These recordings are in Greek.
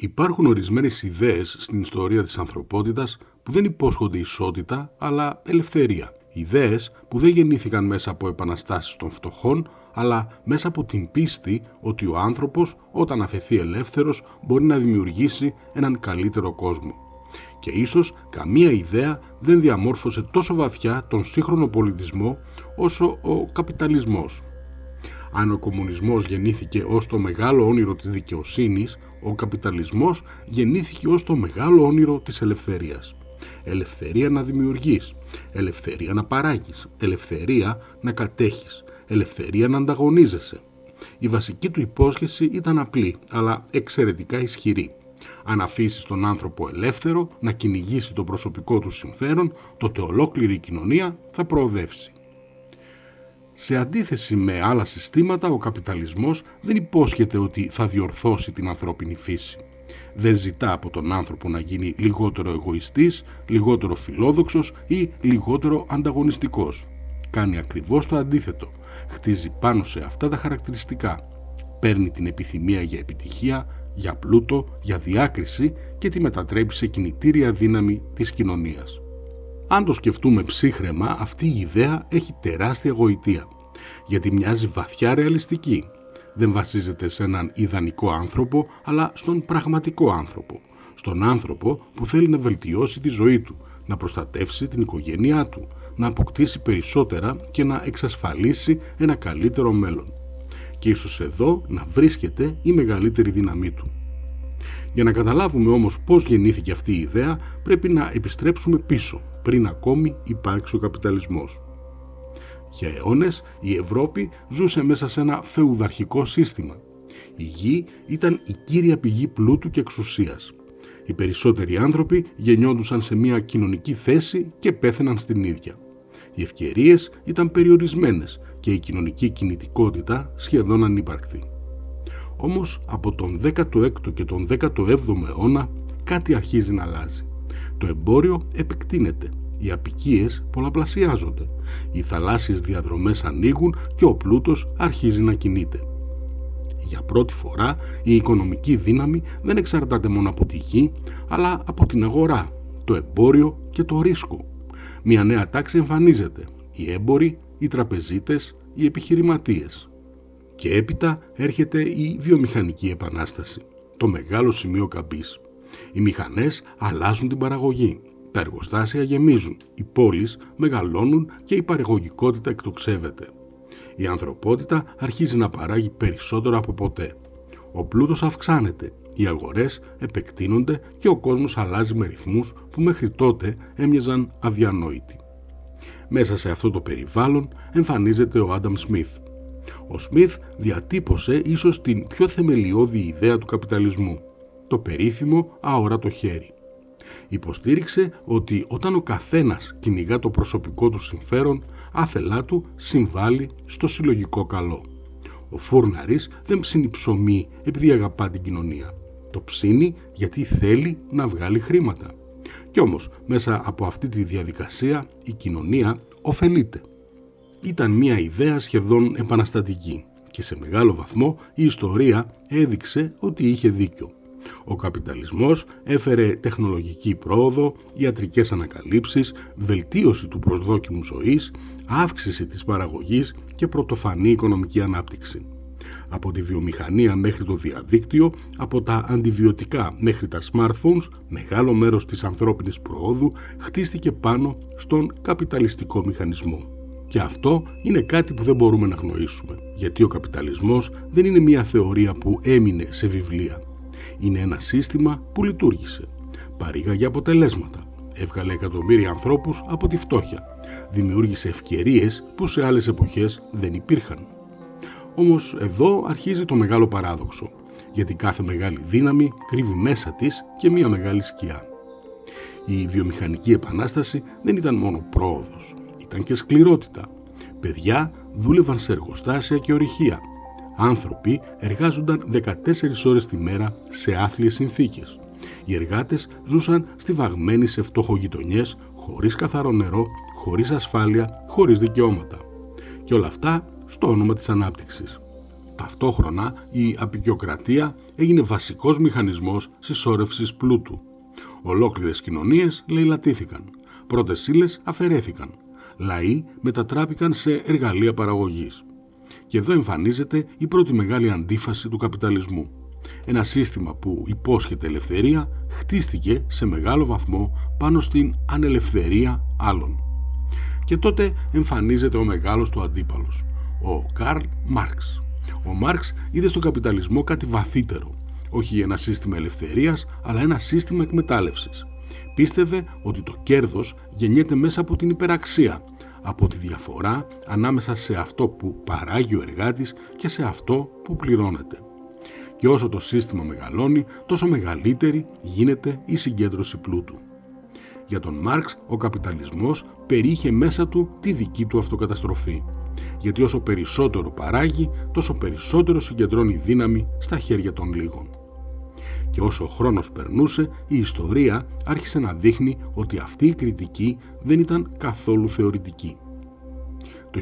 Υπάρχουν ορισμένες ιδέες στην ιστορία της ανθρωπότητας που δεν υπόσχονται ισότητα, αλλά ελευθερία. Ιδέες που δεν γεννήθηκαν μέσα από επαναστάσεις των φτωχών, αλλά μέσα από την πίστη ότι ο άνθρωπος, όταν αφαιθεί ελεύθερος, μπορεί να δημιουργήσει έναν καλύτερο κόσμο. Και ίσως καμία ιδέα δεν διαμόρφωσε τόσο βαθιά τον σύγχρονο πολιτισμό όσο ο καπιταλισμός. Αν ο κομμουνισμός γεννήθηκε ως το μεγάλο όνειρο της δικαιοσύνης, ο καπιταλισμός γεννήθηκε ως το μεγάλο όνειρο της ελευθερίας. Ελευθερία να δημιουργείς, ελευθερία να παράγεις, ελευθερία να κατέχεις, ελευθερία να ανταγωνίζεσαι. Η βασική του υπόσχεση ήταν απλή, αλλά εξαιρετικά ισχυρή. Αν αφήσεις τον άνθρωπο ελεύθερο να κυνηγήσει το προσωπικό του συμφέρον, τότε ολόκληρη η κοινωνία θα προοδεύσει. Σε αντίθεση με άλλα συστήματα, ο καπιταλισμός δεν υπόσχεται ότι θα διορθώσει την ανθρώπινη φύση. Δεν ζητά από τον άνθρωπο να γίνει λιγότερο εγωιστής, λιγότερο φιλόδοξος ή λιγότερο ανταγωνιστικός. Κάνει ακριβώς το αντίθετο. Χτίζει πάνω σε αυτά τα χαρακτηριστικά. Παίρνει την επιθυμία για επιτυχία, για πλούτο, για διάκριση και τη μετατρέπει σε κινητήρια δύναμη της κοινωνίας. Αν το σκεφτούμε ψύχραιμα, αυτή η ιδέα έχει τεράστια γοητεία, γιατί μοιάζει βαθιά ρεαλιστική. Δεν βασίζεται σε έναν ιδανικό άνθρωπο, αλλά στον πραγματικό άνθρωπο. Στον άνθρωπο που θέλει να βελτιώσει τη ζωή του, να προστατεύσει την οικογένειά του, να αποκτήσει περισσότερα και να εξασφαλίσει ένα καλύτερο μέλλον. Και ίσως εδώ να βρίσκεται η μεγαλύτερη δύναμή του. Για να καταλάβουμε όμως πώς γεννήθηκε αυτή η ιδέα, πρέπει να επιστρέψουμε πίσω, πριν ακόμη υπάρξει ο καπιταλισμός. Για αιώνες η Ευρώπη ζούσε μέσα σε ένα φεουδαρχικό σύστημα. Η γη ήταν η κύρια πηγή πλούτου και εξουσίας. Οι περισσότεροι άνθρωποι γεννιόντουσαν σε μια κοινωνική θέση και πέθαιναν στην ίδια. Οι ευκαιρίες ήταν περιορισμένες και η κοινωνική κινητικότητα σχεδόν ανύπαρκτη. Όμως από τον 16ο και τον 17ο αιώνα κάτι αρχίζει να αλλάζει. Το εμπόριο επεκτείνεται, οι αποικίες πολλαπλασιάζονται, οι θαλάσσιες διαδρομές ανοίγουν και ο πλούτος αρχίζει να κινείται. Για πρώτη φορά η οικονομική δύναμη δεν εξαρτάται μόνο από τη γη, αλλά από την αγορά, το εμπόριο και το ρίσκο. Μια νέα τάξη εμφανίζεται, οι έμποροι, οι τραπεζίτες, οι επιχειρηματίες. Και έπειτα έρχεται η βιομηχανική επανάσταση, το μεγάλο σημείο καμπής. Οι μηχανές αλλάζουν την παραγωγή, τα εργοστάσια γεμίζουν, οι πόλεις μεγαλώνουν και η παραγωγικότητα εκτοξεύεται. Η ανθρωπότητα αρχίζει να παράγει περισσότερο από ποτέ. Ο πλούτος αυξάνεται, οι αγορές επεκτείνονται και ο κόσμος αλλάζει με ρυθμούς που μέχρι τότε έμοιαζαν αδιανόητοι. Μέσα σε αυτό το περιβάλλον εμφανίζεται ο Άνταμ Σμιθ. Ο Σμιθ διατύπωσε ίσως την πιο θεμελιώδη ιδέα του καπιταλισμού, το περίφημο αόρατο χέρι. Υποστήριξε ότι όταν ο καθένας κυνηγά το προσωπικό του συμφέρον, άθελά του συμβάλλει στο συλλογικό καλό. Ο φούρναρης δεν ψήνει ψωμί επειδή αγαπά την κοινωνία. Το ψήνει γιατί θέλει να βγάλει χρήματα. Κι όμως μέσα από αυτή τη διαδικασία η κοινωνία ωφελείται. Ήταν μια ιδέα σχεδόν επαναστατική και σε μεγάλο βαθμό η ιστορία έδειξε ότι είχε δίκιο. Ο καπιταλισμός έφερε τεχνολογική πρόοδο, ιατρικές ανακαλύψεις, βελτίωση του προσδόκιμου ζωής, αύξηση της παραγωγής και πρωτοφανή οικονομική ανάπτυξη. Από τη βιομηχανία μέχρι το διαδίκτυο, από τα αντιβιωτικά μέχρι τα smartphones, μεγάλο μέρος της ανθρώπινης προόδου χτίστηκε πάνω στον καπιταλιστικό μηχανισμό. Και αυτό είναι κάτι που δεν μπορούμε να γνωρίσουμε, γιατί ο καπιταλισμός δεν είναι μια θεωρία που έμεινε σε βιβλία. Είναι ένα σύστημα που λειτουργήσε, παρήγαγε αποτελέσματα, έβγαλε εκατομμύρια ανθρώπους από τη φτώχεια, δημιούργησε ευκαιρίες που σε άλλες εποχές δεν υπήρχαν. Όμως εδώ αρχίζει το μεγάλο παράδοξο, γιατί κάθε μεγάλη δύναμη κρύβει μέσα της και μια μεγάλη σκιά. Η βιομηχανική επανάσταση δεν ήταν μόνο πρόοδος, ήταν και σκληρότητα. Παιδιά δούλευαν σε εργοστάσια και ορυχεία. Άνθρωποι εργάζονταν 14 ώρες τη μέρα σε άθλιες συνθήκες. Οι εργάτες ζούσαν στιβαγμένοι σε φτωχογειτονιές, χωρίς καθαρό νερό, χωρίς ασφάλεια, χωρίς δικαιώματα. Και όλα αυτά στο όνομα της ανάπτυξης. Ταυτόχρονα η αποικιοκρατία έγινε βασικός μηχανισμός συσσόρευσης πλούτου. Ολόκληρες κοινωνίες λαιλατήθηκαν, πρώτες ύλες αφαιρέθηκαν, λαοί μετατράπηκαν σε εργαλεία παραγωγής. Και εδώ εμφανίζεται η πρώτη μεγάλη αντίφαση του καπιταλισμού. Ένα σύστημα που υπόσχεται ελευθερία χτίστηκε σε μεγάλο βαθμό πάνω στην ανελευθερία άλλων. Και τότε εμφανίζεται ο μεγάλος του αντίπαλος, ο Καρλ Μάρξ. Ο Μάρξ είδε στον καπιταλισμό κάτι βαθύτερο, όχι ένα σύστημα ελευθερίας, αλλά ένα σύστημα εκμετάλλευσης. Πίστευε ότι το κέρδος γεννιέται μέσα από την υπεραξία, από τη διαφορά ανάμεσα σε αυτό που παράγει ο εργάτης και σε αυτό που πληρώνεται. Και όσο το σύστημα μεγαλώνει, τόσο μεγαλύτερη γίνεται η συγκέντρωση πλούτου. Για τον Μάρξ, ο καπιταλισμός περιείχε μέσα του τη δική του αυτοκαταστροφή. Γιατί όσο περισσότερο παράγει, τόσο περισσότερο συγκεντρώνει δύναμη στα χέρια των λίγων. Και όσο ο χρόνος περνούσε, η ιστορία άρχισε να δείχνει ότι αυτή η κριτική δεν ήταν καθόλου θεωρητική. Το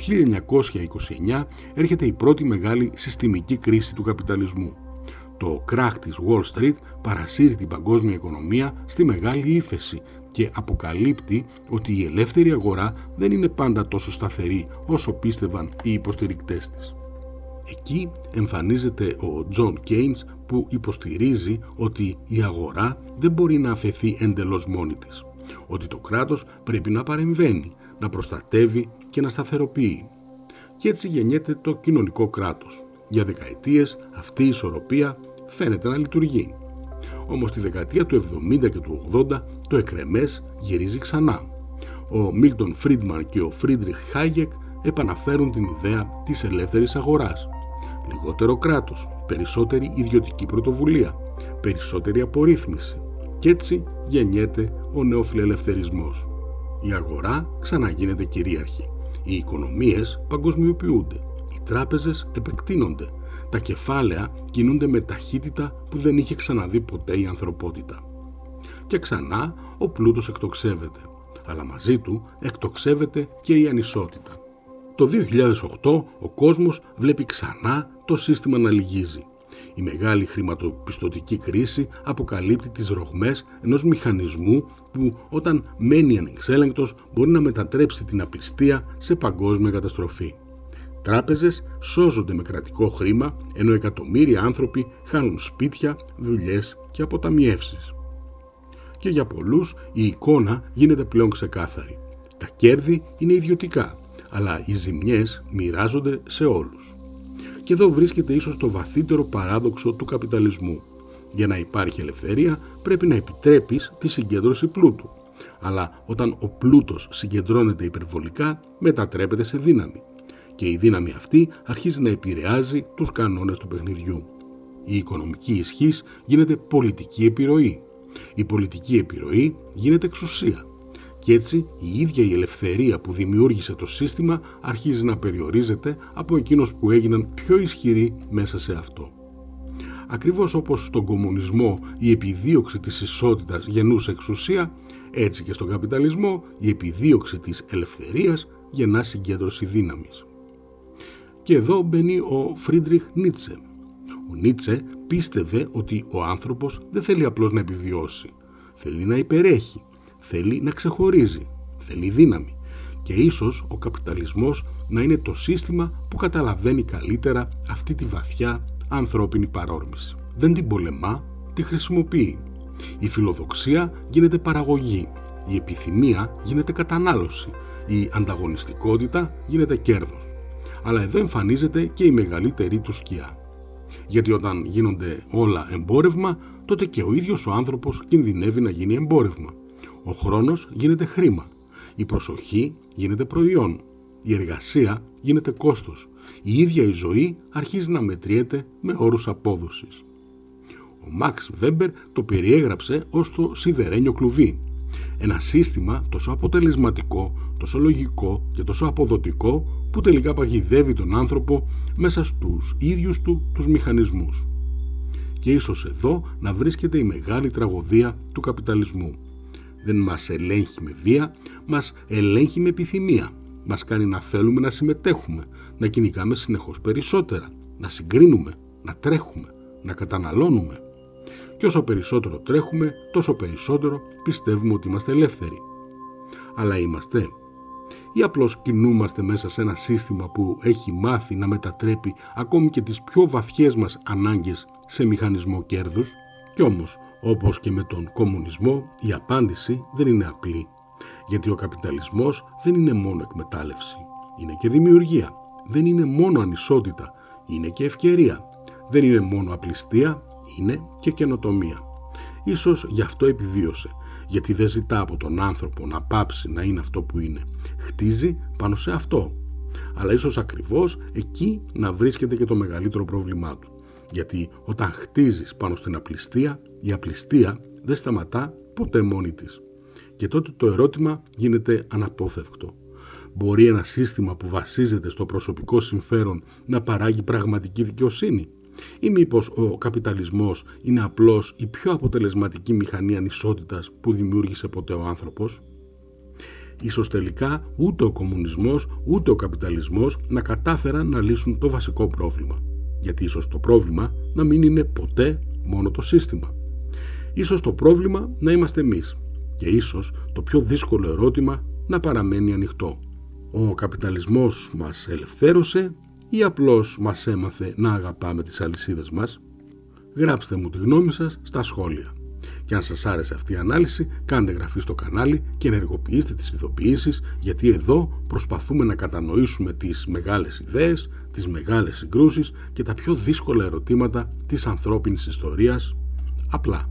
1929 έρχεται η πρώτη μεγάλη συστημική κρίση του καπιταλισμού. Το κράχ της Wall Street παρασύρει την παγκόσμια οικονομία στη μεγάλη ύφεση και αποκαλύπτει ότι η ελεύθερη αγορά δεν είναι πάντα τόσο σταθερή όσο πίστευαν οι υποστηρικτές της. Εκεί εμφανίζεται ο Τζον Κέινς που υποστηρίζει ότι η αγορά δεν μπορεί να αφαιθεί εντελώς μόνη της, ότι το κράτος πρέπει να παρεμβαίνει, να προστατεύει και να σταθεροποιεί. Και έτσι γεννιέται το κοινωνικό κράτος. Για δεκαετίες αυτή η ισορροπία φαίνεται να λειτουργεί. Όμως τη δεκαετία του 70 και του 80 το εκρεμές γυρίζει ξανά. Ο Μίλτον Φρίντμαν και ο Φρίντριχ Χάγεκ επαναφέρουν την ιδέα της ελεύθερης αγοράς. Λιγότερο κράτος, περισσότερη ιδιωτική πρωτοβουλία, περισσότερη απορρίθμιση. Κι έτσι γεννιέται ο νεοφιλελευθερισμός. Η αγορά ξαναγίνεται κυρίαρχη. Οι οικονομίες παγκοσμιοποιούνται. Οι τράπεζες επεκτείνονται. Τα κεφάλαια κινούνται με ταχύτητα που δεν είχε ξαναδεί ποτέ η ανθρωπότητα. Και ξανά ο πλούτος εκτοξεύεται, αλλά μαζί του εκτοξεύεται και η ανισότητα. Το 2008 ο κόσμος βλέπει ξανά το σύστημα να λυγίζει. Η μεγάλη χρηματοπιστωτική κρίση αποκαλύπτει τις ρογμές ενός μηχανισμού που όταν μένει ανεξέλεγκτος μπορεί να μετατρέψει την απληστία σε παγκόσμια καταστροφή. Τράπεζες σώζονται με κρατικό χρήμα, ενώ εκατομμύρια άνθρωποι χάνουν σπίτια, δουλειές και αποταμιεύσεις. Και για πολλούς η εικόνα γίνεται πλέον ξεκάθαρη. Τα κέρδη είναι ιδιωτικά, αλλά οι ζημιές μοιράζονται σε όλους. Και εδώ βρίσκεται ίσως το βαθύτερο παράδοξο του καπιταλισμού. Για να υπάρχει ελευθερία πρέπει να επιτρέπεις τη συγκέντρωση πλούτου. Αλλά όταν ο πλούτος συγκεντρώνεται υπερβολικά, μετατρέπεται σε δύναμη. Και η δύναμη αυτή αρχίζει να επηρεάζει τους κανόνες του παιχνιδιού. Η οικονομική ισχύς γίνεται πολιτική επιρροή. Η πολιτική επιρροή γίνεται εξουσία. Και έτσι η ίδια η ελευθερία που δημιούργησε το σύστημα αρχίζει να περιορίζεται από εκείνους που έγιναν πιο ισχυροί μέσα σε αυτό. Ακριβώς όπως στον κομμουνισμό η επιδίωξη της ισότητας γεννούσε εξουσία, έτσι και στον καπιταλισμό η επιδίωξη της ελευθερίας γεννά συγκέντρωση δύναμης. Και εδώ μπαίνει ο Φρίντριχ Νίτσε. Ο Νίτσε πίστευε ότι ο άνθρωπος δεν θέλει απλώς να επιβιώσει. Θέλει να υπερέχει, θέλει να ξεχωρίζει, θέλει δύναμη. Και ίσως ο καπιταλισμός να είναι το σύστημα που καταλαβαίνει καλύτερα αυτή τη βαθιά ανθρώπινη παρόρμηση. Δεν την πολεμά, τη χρησιμοποιεί. Η φιλοδοξία γίνεται παραγωγή, η επιθυμία γίνεται κατανάλωση, η ανταγωνιστικότητα γίνεται κέρδος. Αλλά εδώ εμφανίζεται και η μεγαλύτερη του σκιά. Γιατί όταν γίνονται όλα εμπόρευμα, τότε και ο ίδιος ο άνθρωπος κινδυνεύει να γίνει εμπόρευμα. Ο χρόνος γίνεται χρήμα, η προσοχή γίνεται προϊόν, η εργασία γίνεται κόστος, η ίδια η ζωή αρχίζει να μετριέται με όρους απόδοσης. Ο Μαξ Βέμπερ το περιέγραψε ως το σιδερένιο κλουβί. Ένα σύστημα τόσο αποτελεσματικό, τόσο λογικό και τόσο αποδοτικό που τελικά παγιδεύει τον άνθρωπο μέσα στους ίδιους του τους μηχανισμούς. Και ίσως εδώ να βρίσκεται η μεγάλη τραγωδία του καπιταλισμού. Δεν μας ελέγχει με βία, μας ελέγχει με επιθυμία. Μας κάνει να θέλουμε να συμμετέχουμε, να κυνηγάμε συνεχώς περισσότερα, να συγκρίνουμε, να τρέχουμε, να καταναλώνουμε. Και όσο περισσότερο τρέχουμε, τόσο περισσότερο πιστεύουμε ότι είμαστε ελεύθεροι. Αλλά είμαστε? Ή απλώς κινούμαστε μέσα σε ένα σύστημα που έχει μάθει να μετατρέπει ακόμη και τις πιο βαθιές μας ανάγκες σε μηχανισμό κέρδους? Κι όμως, όπως και με τον κομμουνισμό, η απάντηση δεν είναι απλή. Γιατί ο καπιταλισμός δεν είναι μόνο εκμετάλλευση. Είναι και δημιουργία. Δεν είναι μόνο ανισότητα. Είναι και ευκαιρία. Δεν είναι μόνο απληστία. Είναι και καινοτομία. Ίσως γι' αυτό επιβίωσε. Γιατί δεν ζητά από τον άνθρωπο να πάψει να είναι αυτό που είναι. Χτίζει πάνω σε αυτό. Αλλά ίσως ακριβώς εκεί να βρίσκεται και το μεγαλύτερο πρόβλημά του. Γιατί όταν χτίζεις πάνω στην απληστία, η απληστία δεν σταματά ποτέ μόνη της. Και τότε το ερώτημα γίνεται αναπόφευκτο. Μπορεί ένα σύστημα που βασίζεται στο προσωπικό συμφέρον να παράγει πραγματική δικαιοσύνη? Ή μήπως ο καπιταλισμός είναι απλώς η πιο αποτελεσματική μηχανή ανισότητας που δημιούργησε ποτέ ο άνθρωπος? Ίσως τελικά ούτε ο κομμουνισμός ούτε ο καπιταλισμός να κατάφεραν να λύσουν το βασικό πρόβλημα. Γιατί ίσως το πρόβλημα να μην είναι ποτέ μόνο το σύστημα. Ίσως το πρόβλημα να είμαστε εμείς. Και ίσως το πιο δύσκολο ερώτημα να παραμένει ανοιχτό. Ο καπιταλισμός μας ελευθέρωσε ή απλώς μας έμαθε να αγαπάμε τις αλυσίδες μας? Γράψτε μου τη γνώμη σας στα σχόλια. Και αν σας άρεσε αυτή η ανάλυση, κάντε εγγραφή στο κανάλι και ενεργοποιήστε τις ειδοποιήσεις, γιατί εδώ προσπαθούμε να κατανοήσουμε τις μεγάλες ιδέες, τις μεγάλες συγκρούσεις και τα πιο δύσκολα ερωτήματα της ανθρώπινης ιστορίας απλά.